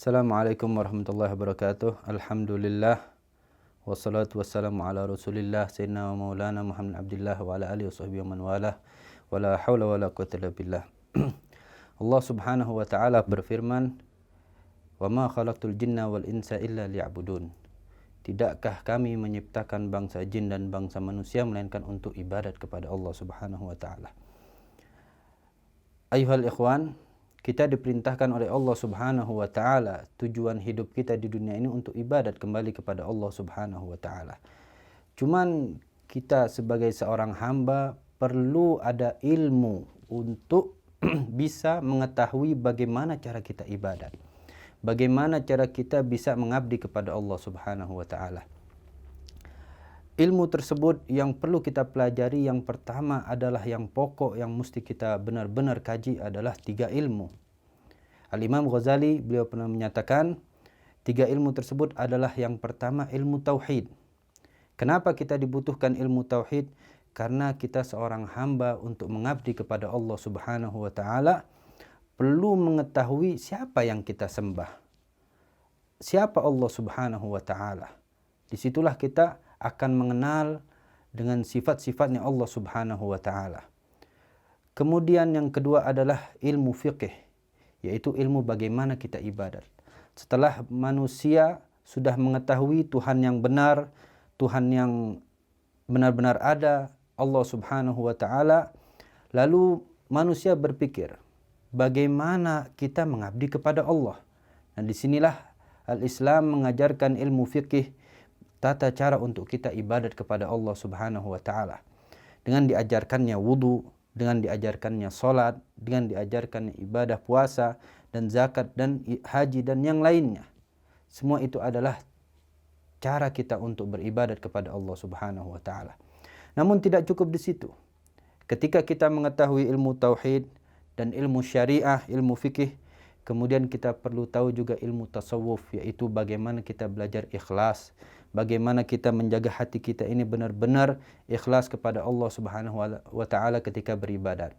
Assalamualaikum warahmatullahi wabarakatuh. Alhamdulillah. Wassalatu wassalamu ala rasulillah Sayyidina wa maulana Muhammad Abdullah wa ala alihi wa sahbihi wa man walah. Wa la hawla wa la quwwata illa billah. Allah subhanahu wa ta'ala berfirman, "Wa ma khalaqtul jinna wal insa illa liya'budun." Tidakkah kami menciptakan bangsa jin dan bangsa manusia melainkan untuk ibadat kepada Allah subhanahu wa ta'ala. Ayuhal ikhwan, kita diperintahkan oleh Allah subhanahu wa ta'ala, tujuan hidup kita di dunia ini untuk ibadat kembali kepada Allah subhanahu wa ta'ala. Cuman kita sebagai seorang hamba perlu ada ilmu untuk bisa mengetahui bagaimana cara kita ibadat. Bagaimana cara kita bisa mengabdi kepada Allah subhanahu wa ta'ala. Ilmu tersebut yang perlu kita pelajari, yang pertama adalah yang pokok yang mesti kita benar-benar kaji adalah 3 ilmu. Al-Imam Ghazali beliau pernah menyatakan 3 ilmu tersebut adalah yang pertama ilmu tauhid. Kenapa kita dibutuhkan ilmu tauhid? Karena kita seorang hamba untuk mengabdi kepada Allah subhanahu wa ta'ala perlu mengetahui siapa yang kita sembah. Siapa Allah subhanahu wa ta'ala. Disitulah kita akan mengenal dengan sifat-sifatnya Allah subhanahu wa ta'ala. Kemudian yang kedua adalah ilmu fiqih, yaitu ilmu bagaimana kita ibadat. Setelah manusia sudah mengetahui Tuhan yang benar, Tuhan yang benar-benar ada, Allah subhanahu wa ta'ala, lalu manusia berpikir, bagaimana kita mengabdi kepada Allah. Dan disinilah Al-Islam mengajarkan ilmu fiqih, tata cara untuk kita ibadat kepada Allah subhanahu wa ta'ala. Dengan diajarkannya wudu, dengan diajarkannya solat, dengan diajarkannya ibadah puasa, dan zakat, dan haji, dan yang lainnya. Semua itu adalah cara kita untuk beribadat kepada Allah subhanahu wa ta'ala. Namun tidak cukup di situ. Ketika kita mengetahui ilmu tauhid dan ilmu syariah, ilmu fikih, kemudian kita perlu tahu juga ilmu tasawuf, yaitu bagaimana kita belajar ikhlas, bagaimana kita menjaga hati kita ini benar-benar ikhlas kepada Allah subhanahu wa ta'ala ketika beribadat.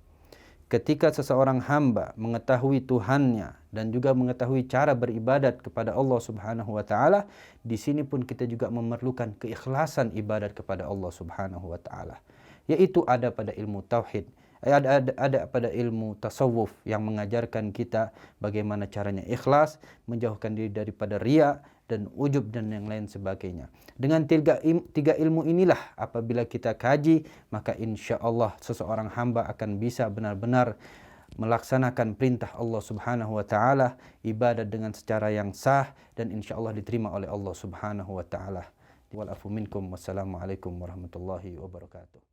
Ketika seseorang hamba mengetahui Tuhannya dan juga mengetahui cara beribadat kepada Allah subhanahu wa ta'ala, di sini pun kita juga memerlukan keikhlasan ibadat kepada Allah subhanahu wa ta'ala. Yaitu ada pada ilmu tauhid, ada pada ilmu tasawuf yang mengajarkan kita bagaimana caranya ikhlas, menjauhkan diri daripada riya dan ujub dan yang lain sebagainya. Dengan tiga ilmu inilah apabila kita kaji, maka insya Allah seseorang hamba akan bisa benar-benar melaksanakan perintah Allah subhanahu wa ta'ala, ibadat dengan secara yang sah, dan insya Allah diterima oleh Allah subhanahu wa ta'ala. Wal afu minkum, wassalamualaikum warahmatullahi wabarakatuh.